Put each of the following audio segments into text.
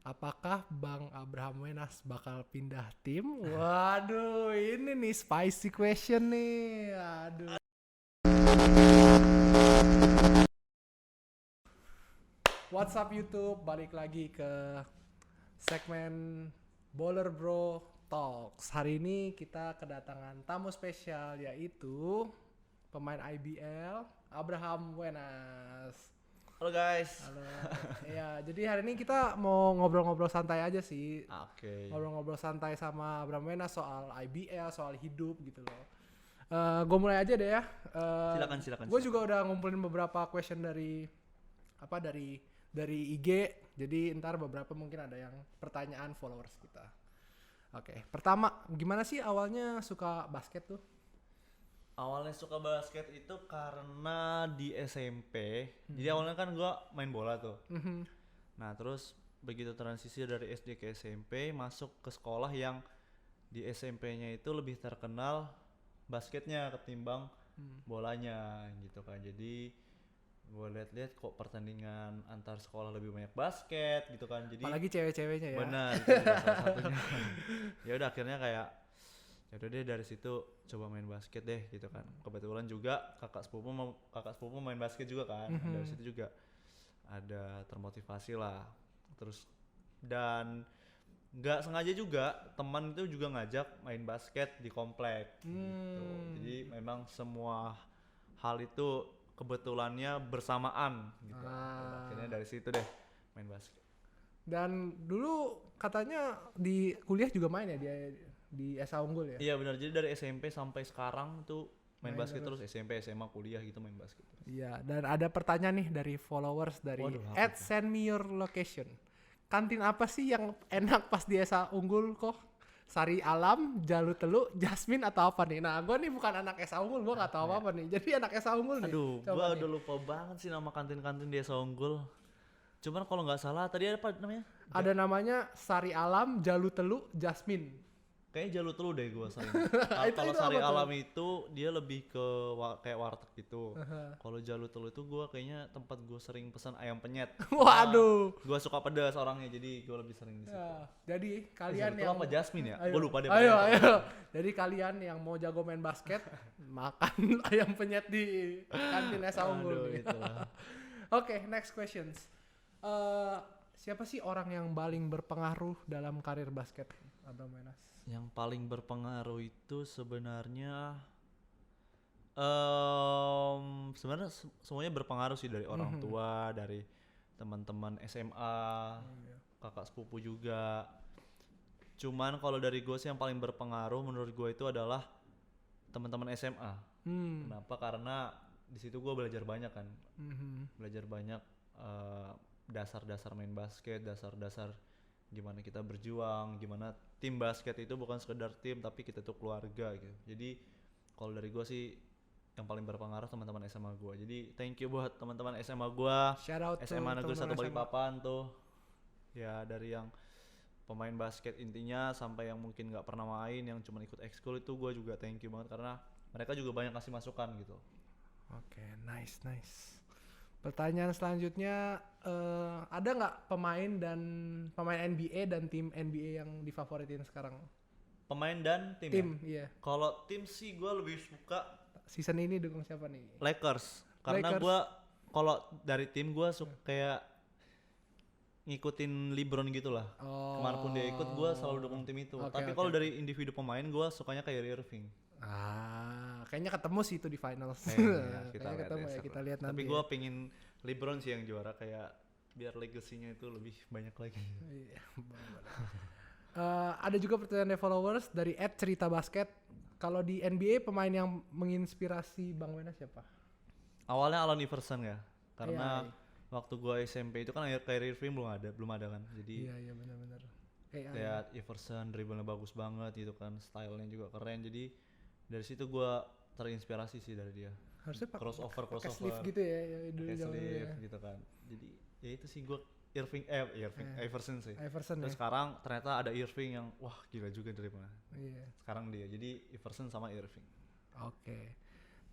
apakah Bang Abraham Wenas bakal pindah tim? Waduh, ini nih spicy question nih. Aduh. What's up YouTube? Balik lagi ke segmen Bowler Bro Talks. Hari ini kita kedatangan tamu spesial yaitu pemain IBL Abraham Wenas. Halo guys. Halo. Ya, jadi hari ini kita mau ngobrol-ngobrol santai aja sih. Oke. Ngobrol-ngobrol santai sama Abraham Wenas soal IBL, soal hidup gitu loh. Gue mulai aja deh ya. Silakan. Gue juga udah ngumpulin beberapa question dari IG. Jadi ntar beberapa mungkin ada yang pertanyaan followers kita. Oke, pertama gimana sih awalnya suka basket tuh? Awalnya suka basket itu karena di SMP. Jadi awalnya kan gua main bola tuh. Nah, terus begitu transisi dari SD ke SMP, masuk ke sekolah yang di SMP-nya itu lebih terkenal basketnya ketimbang bolanya gitu kan. Jadi gue lihat-lihat kok pertandingan antar sekolah lebih banyak basket gitu kan. Jadi Apalagi cewek-ceweknya ya. benar itu juga salah satunya. Ya udah akhirnya kayak ya udah deh dari situ coba main basket deh gitu kan. Kebetulan juga kakak sepupu main basket juga kan. Dari situ juga ada termotivasi lah. Terus dan nggak sengaja juga teman itu juga ngajak main basket di komplek gitu. Jadi memang semua hal itu kebetulannya bersamaan gitu. Akhirnya dari situ deh main basket. Dan dulu katanya di kuliah juga main ya dia di SA Unggul ya? Iya benar, jadi dari SMP sampai sekarang tuh main basket terus. SMP, SMA, kuliah gitu main basket terus. Iya, dan ada pertanyaan nih dari followers dari Waduh, apa tuh? @send me your location. Kantin apa sih yang enak pas di SA Unggul kok? Sari Alam, Jalu Telu, Jasmine atau apa nih? Nah, gue nih bukan anak SA Unggul, gue nggak tahu apa-apa nih. Jadi anak SA Unggul nih. Aduh, Coba gua nih. udah lupa banget sih nama kantin-kantin di Desa Unggul. Cuman kalau nggak salah tadi apa namanya? Ada namanya Sari Alam, Jalu Telu, Jasmine. Kayaknya Jalut Telu deh gua sering. Itu Kalau apa Sari tuh? Alam itu dia lebih ke kayak warteg gitu. Kalau Jalut Telu itu gua kayaknya tempat gua sering pesan ayam penyet. Waduh. Gua suka pedas orangnya jadi gua lebih sering di situ. Ya, jadi kalian Jalut Telu yang apa Jasmine ya? Ayo, Gua lupa deh. ayo. Jadi kalian yang mau jago main basket, makan ayam penyet di kantin SA Unggul. Aduh, nih. itulah. Oke, next questions. Siapa sih orang yang paling berpengaruh dalam karir basket Abraham Wenas? Yang paling berpengaruh itu sebenarnya sebenarnya semuanya berpengaruh sih, dari orang tua, dari teman-teman SMA, kakak sepupu juga. Cuman kalau dari gue sih yang paling berpengaruh menurut gue itu adalah teman-teman SMA. Kenapa? Karena di situ gue belajar banyak kan, belajar banyak dasar-dasar main basket, dasar-dasar gimana kita berjuang, gimana tim basket itu bukan sekedar tim tapi kita tuh keluarga gitu. Jadi kalau dari gue sih yang paling berpengaruh teman-teman SMA gue. Jadi thank you buat teman-teman SMA gue, Shout out to SMA Negeri 1 teman-teman SMA. Balikpapan tuh. Ya dari yang pemain basket intinya sampai yang mungkin nggak pernah main, yang cuma ikut ekskul, itu gue juga thank you banget karena mereka juga banyak kasih masukan gitu. Oke, nice. Pertanyaan selanjutnya, ada nggak pemain NBA dan tim NBA yang difavoritin sekarang? Pemain dan tim, Tim, ya? iya. Kalau tim sih gue lebih suka Season ini dukung siapa nih? Lakers. Karena Lakers. gue kalau dari tim gue suka kayak ngikutin LeBron gitu lah. Kemanapun dia ikut gue selalu dukung tim itu. Oke, Tapi kalau dari individu pemain gue sukanya Kyrie Irving. Kayaknya ketemu sih itu di finals. Kayaknya Kayaknya ketemu ya, kita lihat nanti. Tapi gue ya. pengen LeBron sih yang juara, kayak biar legasinya itu lebih banyak lagi. Iya, boleh. Ada juga pertanyaan dari followers dari @cerita_basket. Kalau di NBA pemain yang menginspirasi Bang Wenas siapa? Awalnya Allen Iverson ya, karena Iya. waktu gue SMP itu kan Kyrie Irving belum ada kan. Jadi Iya benar-benar. lihat Iverson dribblenya bagus banget gitu kan, stylenya juga keren. Jadi dari situ gue terinspirasi sih dari dia. Harusnya crossover sleeve gitu ya, dulu pakai zaman dulu sleeve ya. gitu kan. Jadi ya itu sih gue Iverson sih. Iverson Terus ya. sekarang ternyata ada Irving yang wah gila juga dribblenya. Iya. Sekarang dia jadi Iverson sama Irving. Oke.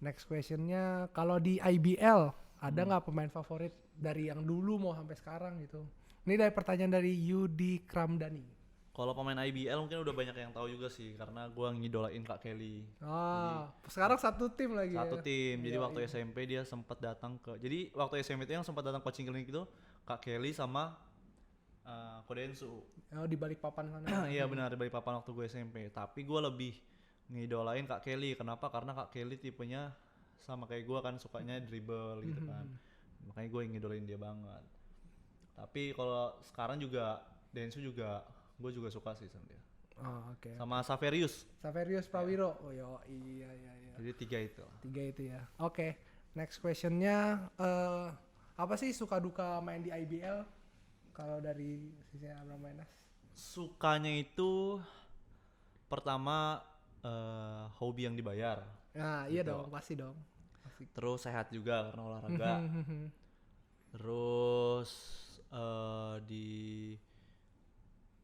Next questionnya, kalau di IBL ada nggak pemain favorit dari yang dulu mau sampai sekarang gitu? Ini dari pertanyaan dari Yudi Kramdani. Kalau pemain IBL mungkin udah banyak yang tahu juga sih karena gua ngidolain Kak Kelly. Sekarang satu tim lagi Satu ya. tim. Jadi Iya, waktu SMP dia sempat datang ke. Jadi waktu SMP itu yang sempat datang coaching klinik itu Kak Kelly sama Kodensu. Oh, di balik papan sana. Iya benar, dari papan waktu gue SMP. Tapi gue lebih ngidolain Kak Kelly. Kenapa? Karena Kak Kelly tipenya sama kayak gue kan, sukanya dribble gitu kan. Makanya gue ngidolain dia banget. Tapi kalau sekarang juga Densu juga gue juga suka sih sama dia. Oh, oke. Sama Saverius. Saverius Prawiro. Oh, iya. Jadi 3 itu. 3 itu ya. Oke. Next questionnya apa sih suka duka main di IBL? Kalau dari sisi Abraham Wenas. Sukanya itu pertama hobi yang dibayar. Nah, iya Gitu. dong, pasti dong. Pasti. Terus sehat juga karena olahraga. Terus di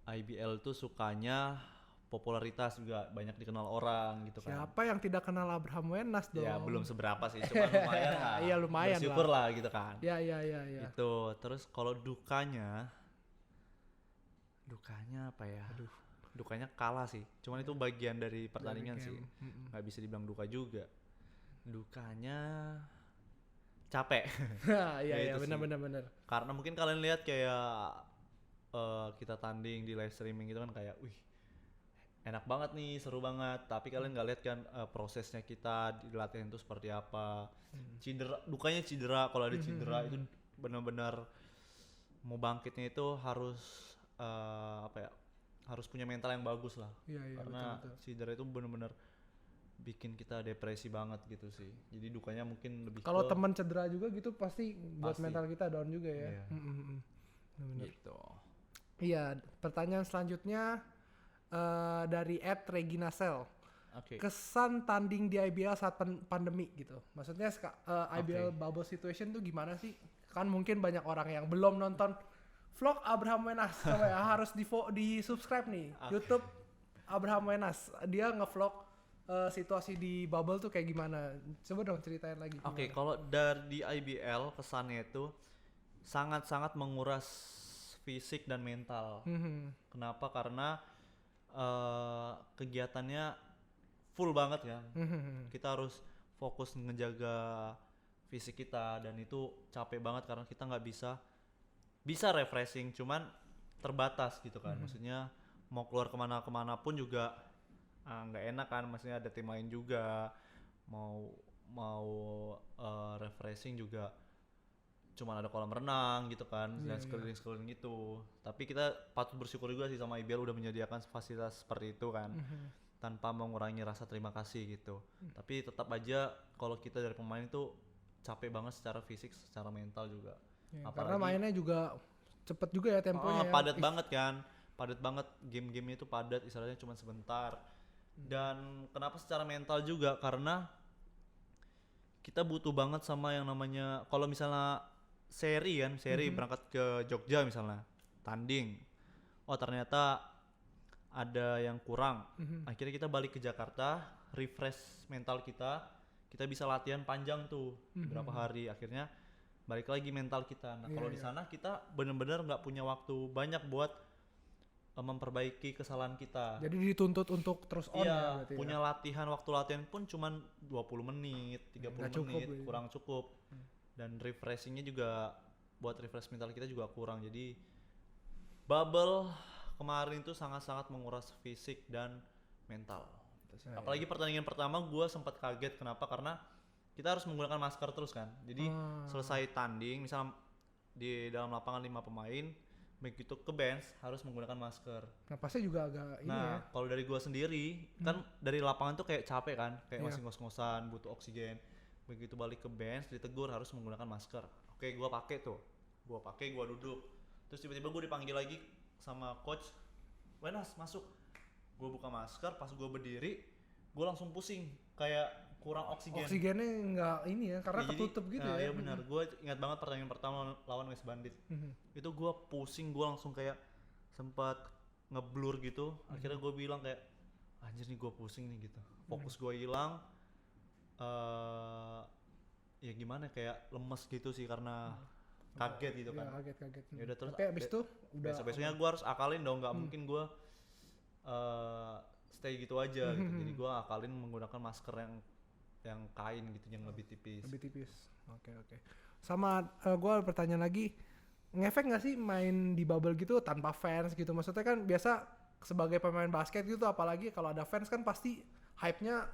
IBL tuh sukanya popularitas juga, banyak dikenal orang gitu kan. Siapa yang tidak kenal Abraham Wenas dong? Ya belum seberapa sih, cuma lumayan lah. Iya, lumayan bersyukur lah gitu kan. Iya. Itu. Terus kalau dukanya apa ya? Dukanya kalah sih. Cuman itu bagian dari pertandingan sih. Nggak bisa dibilang duka juga. Dukanya capek. Iya, itu sih. benar. Karena mungkin kalian lihat kayak kita tanding di live streaming gitu kan kayak, wih enak banget nih, seru banget. Tapi kalian nggak lihat kan prosesnya kita di latihan itu seperti apa. Dukanya cedera. Kalau ada cedera itu benar-benar mau bangkitnya itu harus harus punya mental yang bagus lah. Iya, Karena betul. cedera itu benar-benar bikin kita depresi banget gitu sih. Jadi dukanya mungkin lebih Kalau ke teman cedera juga gitu pasti buat Pasti. mental kita down juga ya. Iya. Benar. gitu. Iya, pertanyaan selanjutnya dari @reginasel. Oke. Kesan tanding di IBL saat pandemi gitu. Maksudnya IBL Oke. bubble situation tuh gimana sih? Kan mungkin banyak orang yang belum nonton vlog Abraham Wenas. Coba ya harus di subscribe nih. YouTube Abraham Wenas. Dia ngevlog situasi di bubble tuh kayak gimana? Coba dong ceritain lagi. Oke, gimana. kalau dari IBL kesannya itu sangat-sangat menguras fisik dan mental. Kenapa? Karena kegiatannya full banget kan. Kita harus fokus ngejaga fisik kita dan itu capek banget karena kita nggak bisa refreshing, cuman terbatas gitu kan. Maksudnya mau keluar kemana pun juga nggak enak kan. Maksudnya ada tim lain juga mau refreshing juga cuman ada kolam renang gitu kan dan sekeliling gitu. Tapi kita patut bersyukur juga sih sama IBL udah menyediakan fasilitas seperti itu kan, tanpa mengurangi rasa terima kasih gitu. Tapi tetap aja kalau kita dari pemain itu capek banget secara fisik, secara mental juga. Ya, karena mainnya juga cepet juga ya temponya. Padat banget kan, padat banget, game-gamenya itu padat, istilahnya cuma sebentar. Dan kenapa secara mental juga, karena kita butuh banget sama yang namanya, kalau misalnya seri berangkat ke Jogja misalnya tanding, oh ternyata ada yang kurang, akhirnya kita balik ke Jakarta, refresh mental kita bisa latihan panjang tuh berapa hari, akhirnya balik lagi mental kita. Nah kalau di sana kita bener-bener nggak punya waktu banyak buat memperbaiki kesalahan kita. Jadi dituntut untuk terus on ya berarti. Punya latihan, waktu latihan pun cuman 20 menit, 30 menit, kurang cukup. Dan refreshingnya juga buat refresh mental kita juga kurang. Jadi bubble kemarin itu sangat-sangat menguras fisik dan mental. Apalagi pertandingan pertama gue sempat kaget, kenapa? Karena kita harus menggunakan masker terus kan. Jadi selesai tanding, misal di dalam lapangan 5 pemain, begitu ke bench harus menggunakan masker. Nah pasti juga agak ini ya. Nah kalau dari gue sendiri kan dari lapangan tuh kayak capek kan, kayak masih ngos-ngosan, butuh oksigen. Begitu balik ke bench ditegur harus menggunakan masker. Oke, gue pakai tuh, gue duduk. Terus tiba-tiba gue dipanggil lagi sama coach, Wenas masuk. Gue buka masker, pas gue berdiri, gue langsung pusing, kayak kurang oksigen. Oksigennya nggak ini ya, karena ketutup gitu ya. Iya benar, gue ingat banget pertandingan pertama lawan West Bandit. Itu gue pusing, gue langsung kayak sempat ngeblur gitu. Akhirnya gue bilang kayak, anjir nih gue pusing nih gitu. Fokus gue hilang. Ya gimana, kayak lemes gitu sih karena kaget gitu Iya, kan. kaget. Ya udah, terus Tapi abis itu udah besok-besoknya gue harus akalin dong, nggak mungkin gue stay gitu aja gitu. Jadi gue akalin menggunakan masker yang kain gitu, yang lebih tipis. lebih tipis. Oke. Sama gue pertanyaan lagi, ngefek nggak sih main di bubble gitu tanpa fans gitu? Maksudnya kan biasa sebagai pemain basket gitu, apalagi kalau ada fans kan pasti hype-nya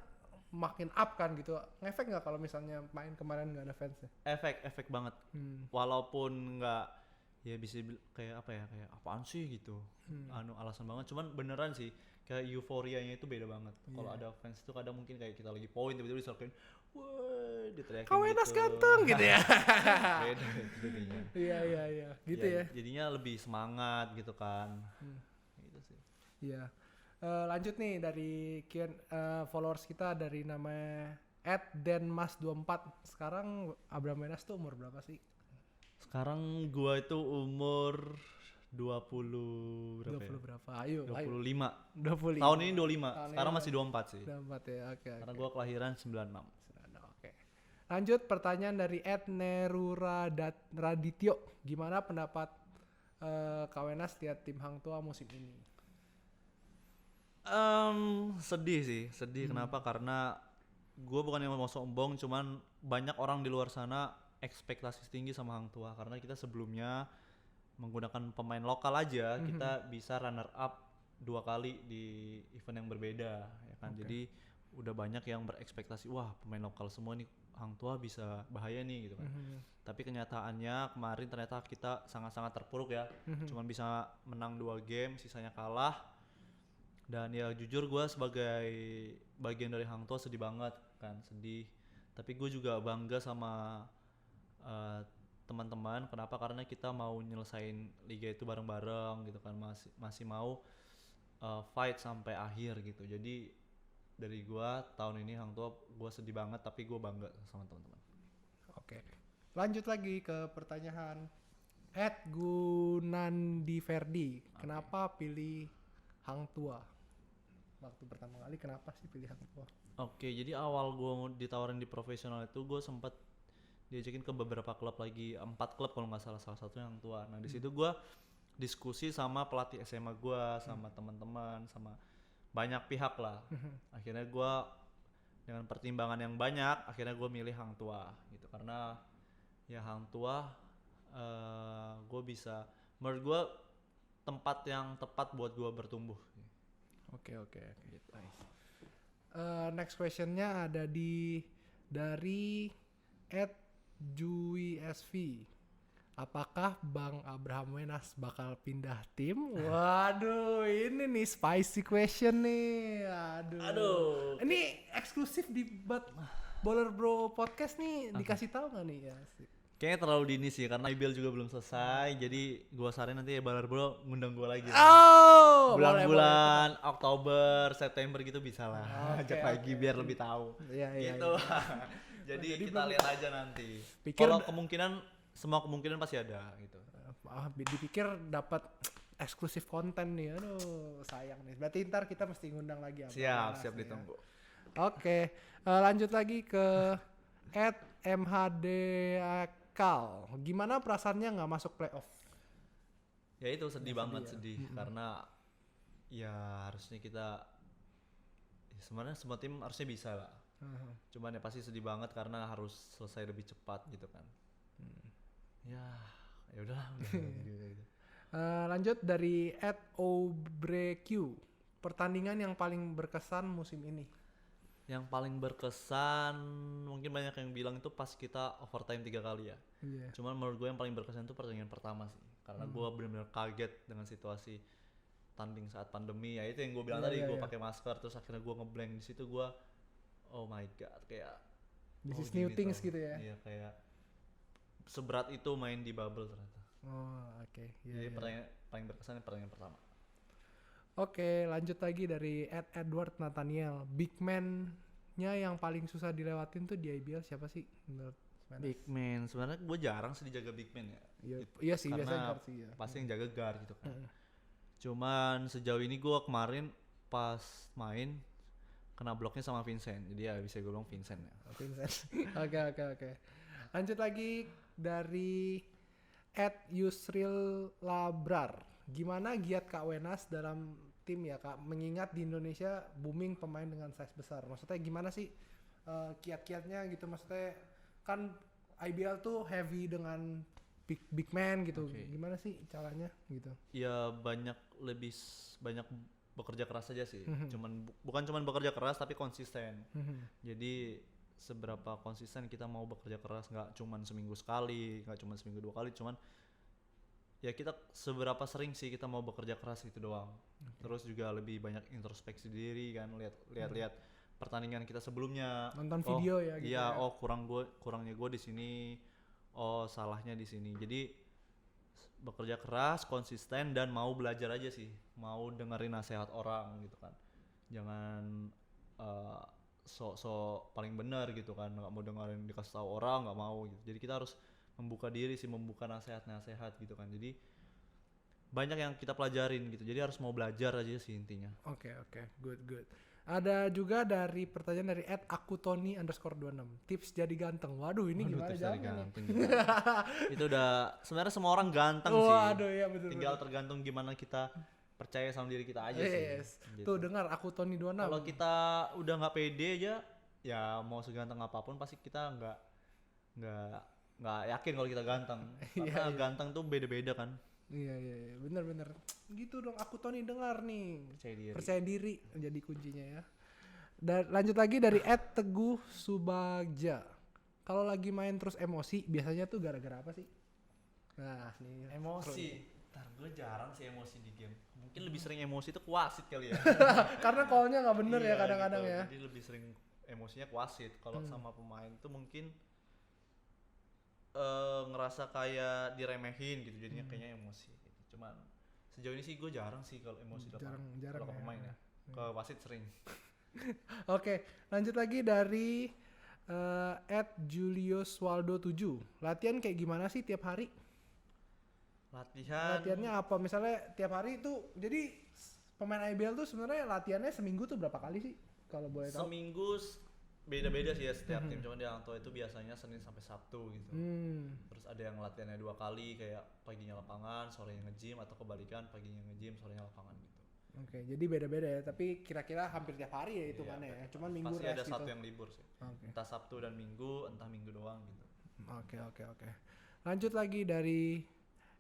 makin up kan gitu. Ngefek nggak kalau misalnya main kemarin nggak ada fansnya? Efek banget. Walaupun nggak, ya bisa kayak apa ya, kayak apaan sih gitu, alasan banget. Cuman beneran sih, kayak euforianya itu beda banget. Kalau ada fans itu kadang mungkin kayak kita lagi poin tiba-tiba disolokin, wah, diteriakin Kawenas gitu. ganteng gitu ya. Beda itu jadinya. Iya, gitu ya. Jadinya lebih semangat gitu kan. Gitu sih. Iya. Lanjut nih dari followers kita dari nama @denmas24. Sekarang Abraham Wenas tuh umur berapa sih? Sekarang gua itu umur 20 berapa 20 ya? berapa? Ayo. 25. 25. Tahun ini 25. Tahun Sekarang ini masih 24 sih. 24 ya. Oke. Karena gua kelahiran 96. Oke. Lanjut pertanyaan dari @nerura Radityo. Gimana pendapat Kawenas lihat tim Hang Tua musim ini? Sedih. Kenapa? Karena gue bukan yang mau sombong, cuman banyak orang di luar sana ekspektasi tinggi sama Hang Tua, karena kita sebelumnya menggunakan pemain lokal aja kita bisa runner up 2 kali di event yang berbeda, ya kan. Jadi udah banyak yang berekspektasi, wah pemain lokal semua nih, Hang Tua bisa bahaya nih gitu kan. Tapi kenyataannya kemarin ternyata kita sangat-sangat terpuruk ya, cuman bisa menang 2 game, sisanya kalah. Dan ya jujur gue sebagai bagian dari Hang Tua sedih banget kan, tapi gue juga bangga sama teman-teman. Kenapa? Karena kita mau nyelesain liga itu bareng-bareng gitu kan, masih mau fight sampai akhir gitu. Jadi dari gue tahun ini Hang Tua gue sedih banget, tapi gue bangga sama teman-teman. Oke. Lanjut lagi ke pertanyaan @Gunandiverdi. Kenapa pilih Hang Tua? Waktu pertama kali kenapa sih pilih Hang Tua? Oke, jadi awal gue ditawarin di profesional itu gue sempat diajakin ke beberapa klub lagi, 4 klub kalau nggak salah satunya Hang Tua. Nah di situ gue diskusi sama pelatih SMA gue, sama teman-teman, sama banyak pihak lah. Akhirnya gue dengan pertimbangan yang banyak, akhirnya gue milih Hang Tua gitu, karena ya Hang Tua gue bisa, menurut gue tempat yang tepat buat gue bertumbuh. Oke. Gitu. Nice. Next questionnya ada dari @JuiSV. Apakah Bang Abraham Wenas bakal pindah tim? Waduh, ini nih spicy question nih. Aduh. Ini eksklusif di Baller Bro Podcast nih, dikasih tahu nggak nih ya? Kayaknya terlalu dini sih, karena IBL juga belum selesai. Jadi gua saran nanti ya Baller Bro ngundang gua lagi. Oh, bulan-bulan Oktober, September gitu bisa lah. Ajak lagi biar lebih tahu. Iya. Gitu. Jadi kita lihat aja nanti. Pikir Kalau semua kemungkinan pasti ada gitu. Dipikir dapat eksklusif konten nih. Aduh, sayang nih. Berarti ntar kita mesti ngundang lagi. Siap ditunggu. Oke, lanjut lagi ke @MHDakal. Gimana perasaannya nggak masuk playoff? Ya itu sedih banget. Karena ya harusnya kita, ya sebenarnya semua tim harusnya bisa lah. Cuman ya pasti sedih banget karena harus selesai lebih cepat gitu kan. Ya udahlah. Gitu. Lanjut dari @obreq. Pertandingan yang paling berkesan musim ini? Yang paling berkesan mungkin banyak yang bilang itu pas kita overtime 3 kali ya. Cuman menurut gue yang paling berkesan itu pertandingan pertama sih, karena gue benar-benar kaget dengan situasi tanding saat pandemi. Ya itu yang gue bilang tadi, gue pakai masker terus akhirnya gue ngeblank. Di situ gue oh my god, kayak this is new things gitu ya. Iya, kayak seberat itu main di bubble ternyata. Oke. Jadi pertandingan paling berkesan pertandingan pertama. Oke, lanjut lagi dari @Edward Nathaniel. Big man-nya yang paling susah dilewatin tuh di IBL siapa sih menurut Wenas? Big man, sebenarnya gue jarang sih dijaga big man ya. Iya sih, biasanya karena guard sih ya. pasti yang jaga guard gitu kan. Cuman sejauh ini gue kemarin pas main kena bloknya sama Vincent, jadi ya bisa gue bilang Vincent ya. Vincent. Oke. Lanjut lagi dari @Yusril Labrar. Gimana giat Kak Wenas dalam tim ya Kak? Mengingat di Indonesia booming pemain dengan size besar. Maksudnya gimana sih kiat-kiatnya gitu? Maksudnya kan IBL tuh heavy dengan big man gitu. Oke. Gimana sih caranya gitu? Ya banyak bekerja keras saja sih. Bukan cuman bekerja keras tapi konsisten. Jadi seberapa konsisten kita mau bekerja keras, nggak cuman seminggu sekali, nggak cuman seminggu 2 kali, cuman ya kita seberapa sering sih kita mau bekerja keras gitu doang. Terus juga lebih banyak introspeksi diri kan, lihat pertandingan kita sebelumnya. Nonton video ya gitu iya, ya. kurangnya gue di sini, salahnya di sini. Jadi bekerja keras, konsisten, dan mau belajar aja sih, mau dengerin nasihat orang gitu kan. Jangan sok paling benar gitu kan, nggak mau dengerin dikasih tahu orang, nggak mau gitu. Jadi kita harus membuka diri sih, membuka nasihat gitu kan. Jadi banyak yang kita pelajarin gitu, jadi harus mau belajar aja sih intinya. Oke, good. Ada juga dari pertanyaan dari @akutoni_26. Tips jadi ganteng. Waduh, ini gimana Tips dari jawabnya nih? ganteng gitu. Itu udah sebenarnya semua orang ganteng sih. Waduh, ya betul. Tinggal tergantung gimana kita percaya sama diri kita aja sih. Yes. Gitu. Tuh dengar Akutoni26. Kalau kita udah nggak pede aja, ya mau seganteng apapun pasti kita nggak yakin kalau kita ganteng. Karena ganteng tuh beda-beda kan. Iya, bener. Gitu dong, Akutoni dengar nih. Percaya diri. Percaya diri jadi kuncinya ya. Dan lanjut lagi dari @teguh subagja. Kalau lagi main terus emosi, biasanya tuh gara-gara apa sih? Nah, nih. Emosi. Ntar gue jarang sih emosi di game. Mungkin lebih sering emosi itu ke wasit kali ya. Karena callnya nggak bener Iya, ya kadang-kadang gitu. ya. Jadi lebih sering emosinya ke wasit. Kalau sama pemain tuh mungkin ngerasa kayak diremehin gitu, jadinya kayaknya emosi gitu. Cuman sejauh ini sih gue jarang sih kalau emosi Jarang kalau ke ya. pemain ya. Ke wasit sering. Oke, lanjut lagi dari @juliuswaldo7. Latihan kayak gimana sih tiap hari? Latihannya apa? Misalnya tiap hari itu, jadi pemain IBL tuh sebenarnya latihannya seminggu tuh berapa kali sih? Kalau boleh tahu. Seminggu beda-beda sih ya setiap tim. Cuman di Hang Tuah itu biasanya Senin sampai Sabtu gitu. Terus ada yang latihannya 2 kali, kayak paginya lapangan, sorenya nge-gym, atau kebalikan paginya nge-gym, sorenya lapangan gitu. Oke, jadi beda-beda ya. Tapi kira-kira hampir tiap hari ya itu mana ya. Cuman minggu pasti rest ada gitu. satu yang libur sih. Oke. Entah Sabtu dan Minggu, entah Minggu doang gitu. Oke. Lanjut lagi dari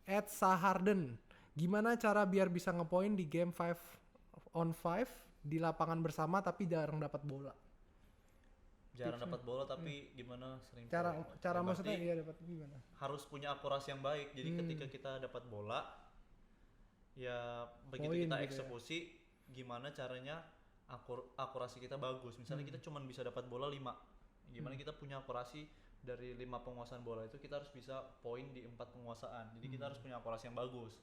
@saharden. Gimana cara biar bisa ngepoin di game 5-on-5 di lapangan bersama tapi jarang dapat bola? Jarang dapat bola tapi gimana sering Cara poin. maksudnya Berarti iya dapat gimana? harus punya akurasi yang baik. Jadi ketika kita dapat bola, ya begitu Poin kita gitu ya. eksekusi, gimana caranya akurasi kita bagus. Misalnya kita cuma bisa dapat bola 5. Gimana kita punya akurasi dari 5 penguasaan bola itu, kita harus bisa poin di 4 penguasaan. Jadi kita harus punya akurasi yang bagus.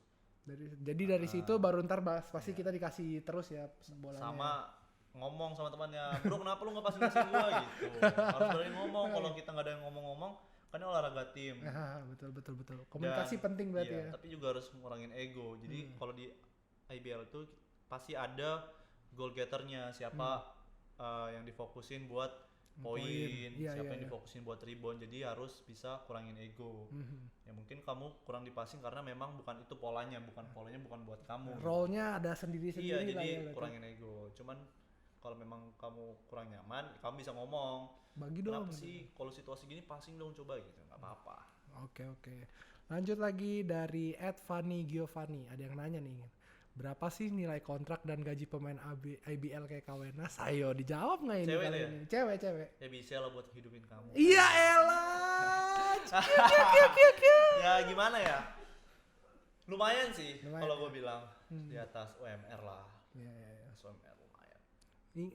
Dari situ baru ntar pasti kita dikasih terus ya bolanya. Sama ngomong sama temannya, bro kenapa lu nggak pasing gua gitu. Harus berani ngomong. Kalau kita nggak ada yang ngomong-ngomong, kan ini olahraga tim. Betul. Komunikasi penting berarti Iya, ya. tapi juga harus ngurangin ego. Jadi kalau di IBL itu pasti ada goal getternya, siapa yang difokusin buat poin, siapa yang difokusin buat rebound. Jadi harus bisa kurangin ego. Ya mungkin kamu kurang di passing karena memang bukan itu polanya bukan buat kamu. Role-nya ada sendiri-sendiri Iya, lah jadi ya. kurangin ego. Cuman kalau memang kamu kurang nyaman, kamu bisa ngomong. Bagi dong. Kenapa sih kalau situasi gini passing dong coba gitu, nggak apa-apa. Oke. Lanjut lagi dari @Fanny Giovanni. Ada yang nanya nih. Berapa sih nilai kontrak dan gaji pemain IBL kayak Kawenas? Ayo dijawab nggak ini? Cewek kali ya? ini? Cewek. Ya bisa lah buat hidupin kamu. Iya elah. Ya gimana ya? Lumayan sih Lumayan kalau gue bilang di atas UMR lah. Iya. Atas UMR lumayan.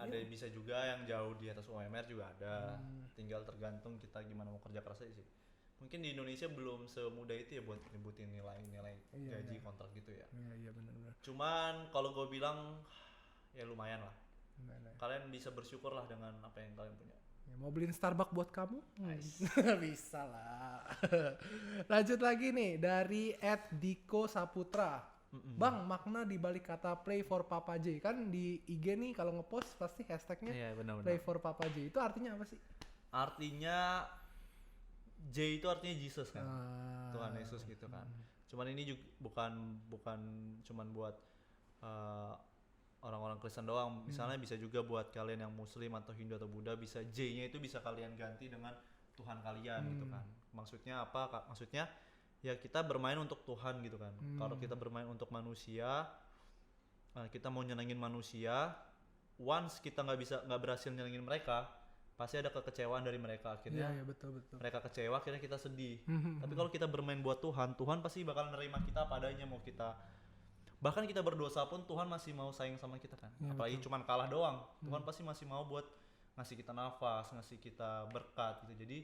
Ada yang bisa juga yang jauh di atas UMR juga ada. Tinggal tergantung kita gimana mau kerja keras aja sih. Mungkin di Indonesia belum semudah itu ya buat nyebutin nilai gaji kontrak gitu ya. Iya benar. Cuman kalau gue bilang ya lumayan lah. Benar. Kalian bisa bersyukur lah dengan apa yang kalian punya. Ya, mau beliin Starbucks buat kamu? Bisa lah. Lanjut lagi nih dari @Diko Saputra. Bang, makna di balik kata play for Papa J. Kan di IG nih kalau ngepost pasti hashtagnya Iya benar. play for Papa J. Itu artinya apa sih? Artinya J itu artinya Jesus kan, Ah. Tuhan Yesus gitu kan. Cuman ini juga bukan cuman buat uh, orang-orang Kristen doang. Misalnya bisa juga buat kalian yang Muslim atau Hindu atau Buddha, bisa J-nya itu bisa kalian ganti dengan Tuhan kalian gitu kan. Maksudnya apa? Maksudnya ya kita bermain untuk Tuhan gitu kan. Kalau kita bermain untuk manusia, kita mau nyenengin manusia, once kita nggak berhasil nyenengin mereka, pasti ada kekecewaan dari mereka. Akhirnya Iya, betul. mereka kecewa, akhirnya kita sedih. Tapi kalau kita bermain buat Tuhan, Tuhan pasti bakal nerima kita apa adanya. Mau kita bahkan kita berdosa pun Tuhan masih mau sayang sama kita kan. Ya, Apalagi cuman kalah doang, Tuhan pasti masih mau buat ngasih kita nafas, ngasih kita berkat gitu. Jadi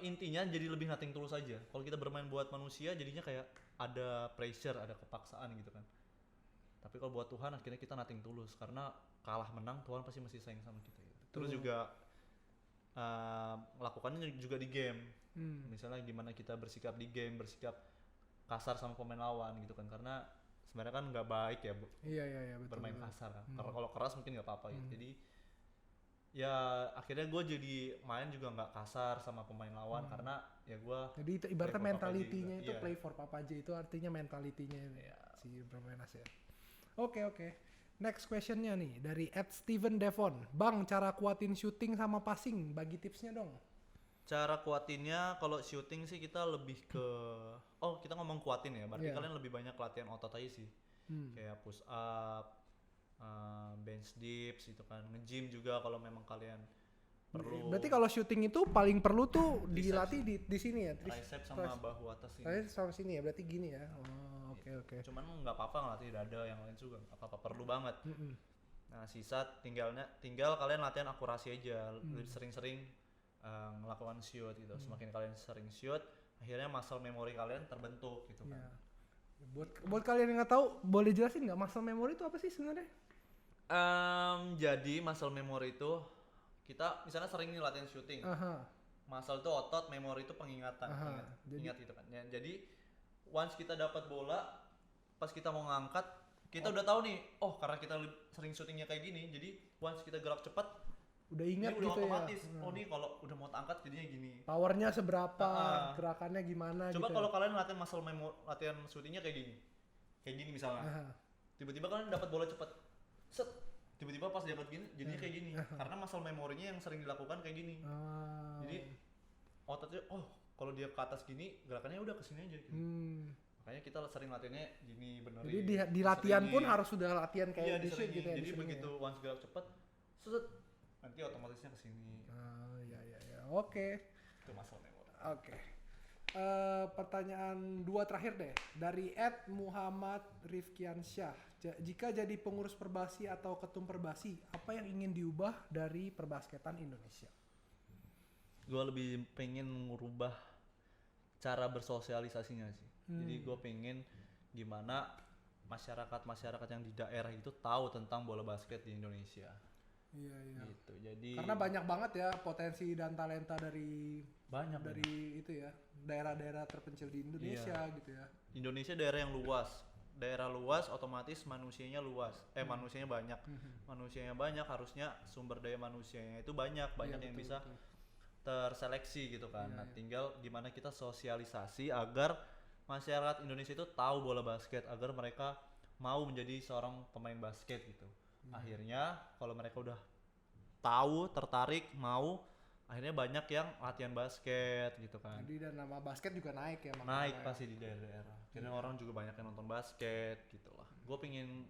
intinya jadi lebih nothing tulus aja. Kalau kita bermain buat manusia jadinya kayak ada pressure, ada kepaksaan gitu kan. Tapi kalau buat Tuhan akhirnya kita nothing tulus, karena kalah menang Tuhan pasti masih sayang sama kita gitu. Terus juga melakukannya juga di game. Misalnya gimana kita bersikap di game, bersikap kasar sama pemain lawan gitu kan, karena sebenarnya kan nggak baik ya Iya, betul. bermain kasar kan. Kalau keras mungkin nggak apa-apa gitu. Jadi ya akhirnya gue jadi main juga nggak kasar sama pemain lawan, karena ya gue Jadi itu ibaratnya play for Papa J mentalitinya juga. itu Iya. play for Papa J itu artinya mentalitinya si Brahmanas ya. Oke. Next questionnya nih dari @Steven Devon. Bang, cara kuatin shooting sama passing, bagi tipsnya dong. Cara kuatinnya kalau shooting sih kita lebih ke kita ngomong kuatin ya, berarti Iya. kalian lebih banyak latihan otot aja sih. Kayak push up, bench dips gitu kan, nge-gym juga kalau memang kalian perlu. Berarti kalau shooting itu paling perlu tuh Triceps. dilatih di sini ya, tricep sama bahu atas ini. Tricep sama sini ya, berarti gini ya. Oh, oke. Cuman nggak apa-apa ngelatih dada, yang lain juga nggak apa-apa, perlu banget. Nah sisa tinggal kalian latihan akurasi aja, lebih sering-sering ngelakukan shoot gitu. Semakin kalian sering shoot, akhirnya muscle memory kalian terbentuk gitu kan. Ya. Buat kalian yang nggak tahu, boleh jelasin nggak muscle memory itu apa sih sebenarnya? Jadi muscle memory itu kita misalnya sering nih latihan shooting. Aha. Muscle itu otot, memori itu pengingatan, ingat gitu kan. Ya, jadi once kita dapat bola, pas kita mau ngangkat, kita udah tahu nih, karena kita sering shootingnya kayak gini, jadi once kita gerak cepat, Udah ingat udah gitu otomatis. ya. Oh nih kalau udah mau angkat jadinya gini. Powernya seberapa, gerakannya gimana Coba gitu. kalau kalian latihan shootingnya kayak gini misalnya. Aha. Tiba-tiba kalian dapat bola cepat, set. Tiba-tiba pas dapat gini, jadinya kayak gini. Karena muscle memorinya yang sering dilakukan kayak gini. Jadi ototnya, kalau dia ke atas gini, gerakannya udah kesini aja. Gitu. Makanya kita sering latihannya gini benerin. Jadi di latihan pun harus sudah latihan kayak di shoot gitu ya. Jadi diseringin begitu once gerak cepat, set, nanti otomatisnya kesini. Ya. Oke. Itu muscle memory. Oke. Pertanyaan 2 terakhir deh dari @Muhammad Rifkiansyah. Jika jadi pengurus Perbasi atau ketum Perbasi, apa yang ingin diubah dari perbasketan Indonesia? Gue lebih pengen ngubah cara bersosialisasinya sih. Jadi gue pengen gimana masyarakat yang di daerah itu tahu tentang bola basket di Indonesia. Iya. Gitu. Jadi Karena banyak banget ya potensi dan talenta dari banyak. itu ya, daerah-daerah terpencil di Indonesia gitu ya. Indonesia daerah yang luas. Daerah luas otomatis manusianya luas. Manusianya banyak. Manusianya banyak, harusnya sumber daya manusianya itu banyak Iya, yang betul, bisa betul. terseleksi gitu kan. Iya, Nah, tinggal gimana kita sosialisasi agar masyarakat Indonesia itu tahu bola basket, agar mereka mau menjadi seorang pemain basket gitu. Akhirnya kalau mereka udah tahu, tertarik, mau, akhirnya banyak yang latihan basket gitu kan. Jadi dan nama basket juga naik ya. Naik pasti di daerah-daerah. Akhirnya orang juga banyak yang nonton basket gitu lah. Gue pengen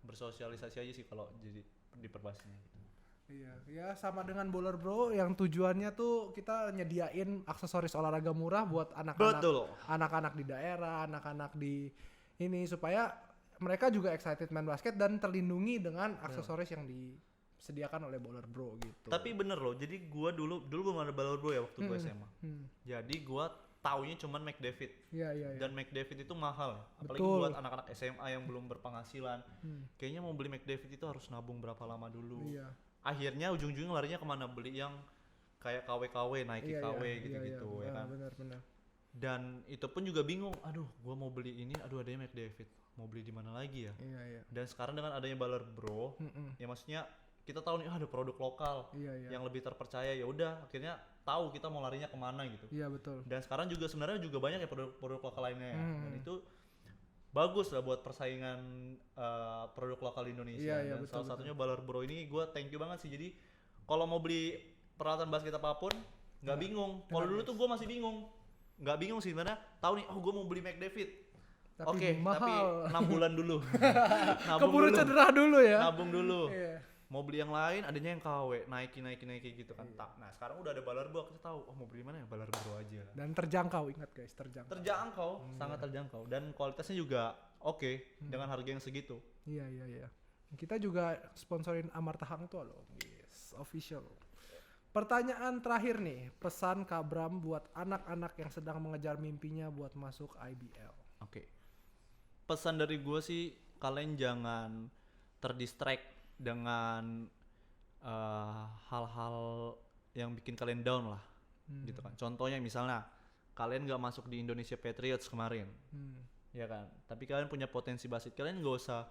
bersosialisasi aja sih kalau jadi di perbasinya gitu. Iya, ya sama dengan Bowler Bro yang tujuannya tuh kita nyediain aksesoris olahraga murah buat anak-anak di daerah, anak-anak di ini supaya mereka juga excited main basket dan terlindungi dengan aksesoris yang disediakan oleh Bowler Bro gitu. Tapi bener loh, jadi gua dulu belum ada Bowler Bro ya waktu gua SMA. Jadi gua taunya cuman McDavid. Iya. Dan McDavid itu mahal, apalagi Betul. buat anak-anak SMA yang belum berpenghasilan. Kayaknya mau beli McDavid itu harus nabung berapa lama dulu. Iya. Akhirnya ujung-ujungnya larinya kemana, beli yang kayak KW, Nike KW gitu-gitu ya kan. Benar. Dan itu pun juga bingung, aduh gua mau beli ini, aduh adanya McDavid, mau beli di mana lagi ya. Iya. Dan sekarang dengan adanya Bowler Bro, ya maksudnya kita tahu nih ada produk lokal Iya. yang lebih terpercaya, ya udah akhirnya tahu kita mau larinya kemana gitu. Iya betul. Dan sekarang juga sebenarnya juga banyak ya produk lokal lainnya ya. Dan Hmm. itu bagus lah buat persaingan produk lokal di Indonesia. Iya, Dan betul, salah satunya Baler Bro ini gue thank you banget sih. Jadi kalau mau beli peralatan basket apapun nggak bingung. Kalau dulu tuh gue masih bingung. Nggak bingung sih sebenarnya. Tahu nih, oh gue mau beli McDavid. Tapi Oke, tapi mahal. 6 bulan dulu. Nabung Keburu dulu. cedera dulu ya. Nabung dulu. Iya. Mau beli yang lain adanya yang KW, naiki gitu kan. Nah, sekarang udah ada Baler Bro, kita tahu, oh mau beli mana ya, Baler Bro aja. Dan terjangkau, ingat guys, terjangkau. Terjangkau, sangat terjangkau, dan kualitasnya juga oke dengan harga yang segitu. Iya. Kita juga sponsorin Amarta Hang Tuah loh. Yes, official. Pertanyaan terakhir nih, pesan Kak Bram buat anak-anak yang sedang mengejar mimpinya buat masuk IBL. Oke. Pesan dari gue sih, kalian jangan terdistract dengan hal-hal yang bikin kalian down lah, gitu kan. Contohnya misalnya kalian nggak masuk di Indonesia Patriots kemarin, ya kan. Tapi kalian punya potensi basket, kalian nggak usah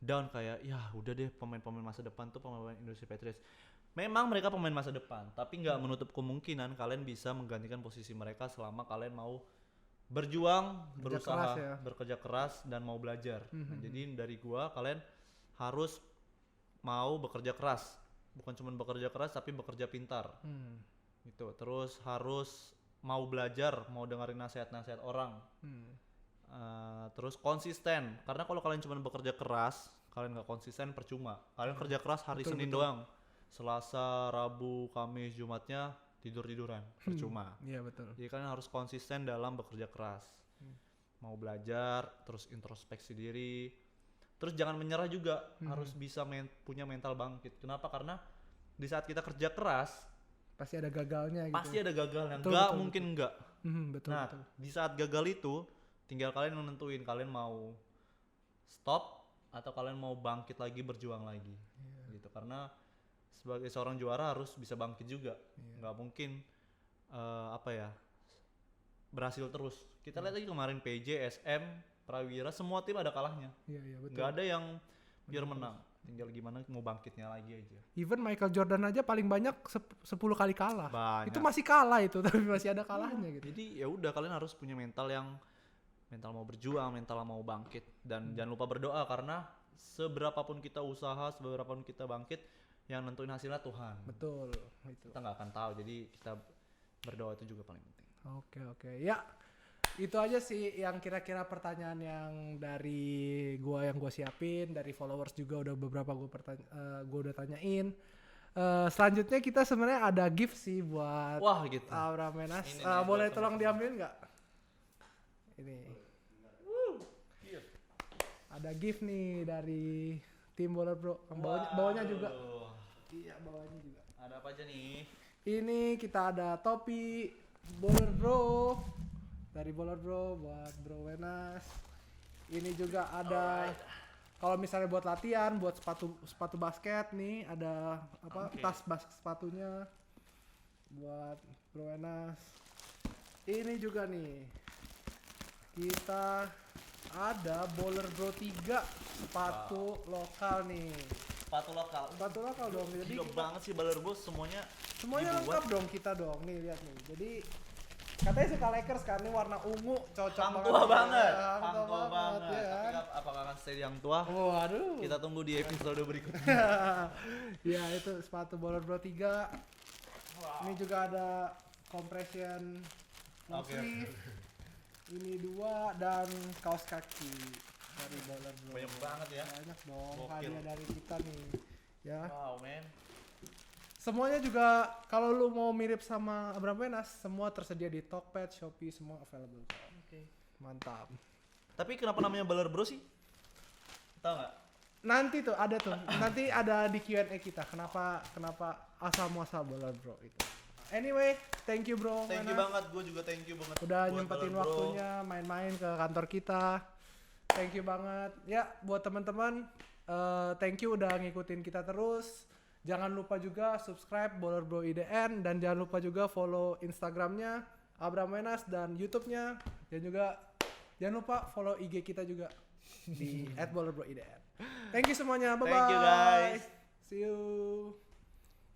down kayak ya udah deh pemain-pemain masa depan tuh pemain Indonesia Patriots. Memang mereka pemain masa depan, tapi nggak menutup kemungkinan kalian bisa menggantikan posisi mereka selama kalian mau berjuang, berusaha, keras ya. bekerja keras dan mau belajar. Nah, jadi dari gua kalian harus mau bekerja keras, bukan cuma bekerja keras tapi bekerja pintar. Gitu. Terus harus mau belajar, mau dengerin nasihat-nasihat orang. Terus konsisten, karena kalau kalian cuma bekerja keras, kalian nggak konsisten percuma. Kalian kerja keras hari Senin doang, Selasa, Rabu, Kamis, Jumatnya tidur-tiduran, percuma. Iya betul. Jadi kalian harus konsisten dalam bekerja keras. Mau belajar, terus introspeksi diri. Terus jangan menyerah juga, harus bisa punya mental bangkit. Kenapa? Karena di saat kita kerja keras, Pasti ada gagalnya gitu. pasti ada gagalnya. Betul, Nggak betul, mungkin nggak. Betul, Nah, betul. di saat gagal itu, tinggal kalian menentuin kalian mau stop atau kalian mau bangkit lagi, berjuang lagi. Gitu. Karena sebagai seorang juara harus bisa bangkit juga. Nggak mungkin berhasil terus. Kita lihat lagi kemarin PJ, SM, Prawira, semua tim ada kalahnya. Iya betul. Nggak ada yang pure menang. Tinggal gimana mau bangkitnya lagi aja. Even Michael Jordan aja paling banyak 10 kali kalah. Banyak. Itu masih kalah itu, tapi masih ada kalahnya gitu. Jadi ya udah, kalian harus punya mental mau berjuang, mental mau bangkit, dan jangan lupa berdoa, karena seberapapun kita usaha, seberapapun kita bangkit, yang nentuin hasilnya Tuhan. Betul, itu. Kita nggak akan tahu, jadi kita berdoa itu juga paling penting. Oke. Ya, itu aja sih yang kira-kira pertanyaan yang dari gua siapin, dari followers juga udah beberapa gua udah tanyain. Selanjutnya kita sebenarnya ada gift sih buat Wah gitu. Abraham Menas. Ini nih, Boleh buat tolong diambilin nggak? Ini. Ada gift nih dari tim Baler Bro. Bawahnya juga. Iya, bawahnya juga. Ada apa aja nih? Ini kita ada topi Baler Bro dari Baler Bro buat Bro Wenas. Ini juga ada kalau misalnya buat latihan, buat sepatu basket nih, ada tas basket sepatunya buat Bro Wenas. Ini juga nih kita ada Baler Bro 3 sepatu lokal nih. Sepatu lokal Dong. Jadi gila banget sih Baler Bro, semuanya lengkap dibuat. dong kita dong. Nih lihat nih. Jadi katanya suka Lakers kan, ini warna ungu cocok Hang banget. tua banget. Ya, Hang tua banget. ya Tapi kan? apakah akan stay yang tua? Waduh. Kita tunggu di episode berikutnya. Ya itu sepatu Baler Bro 3. Ini juga ada compression long Oke. sleeve. Ini 2 dan kaos kaki dari Baler Bro. Banyak banget ya. Banyak dong Gokil. hadiah dari kita nih. Ya. Wow man. Semuanya juga kalau lu mau mirip sama Abraham Wenas, semua tersedia di Tokped, Shopee, semua available. Oke. Mantap. Tapi kenapa namanya Baler Bro sih? Tahu nggak? Nanti tuh ada tuh. Nanti ada di Q&A kita. Kenapa asal muasal Baler Bro itu. Anyway, thank you bro. Thank you Wenas. banget, gue juga thank you banget. Udah buat nyempetin Baler Bro. waktunya main-main ke kantor kita. Thank you banget. Ya, buat teman-teman, thank you udah ngikutin kita terus. Jangan lupa juga subscribe Baler Bro IDN, dan jangan lupa juga follow Instagramnya Abraham Wenas dan YouTube-nya, dan juga jangan lupa follow IG kita juga di @BalerBroIDN. Thank you semuanya. Bye bye. Thank you guys. See you.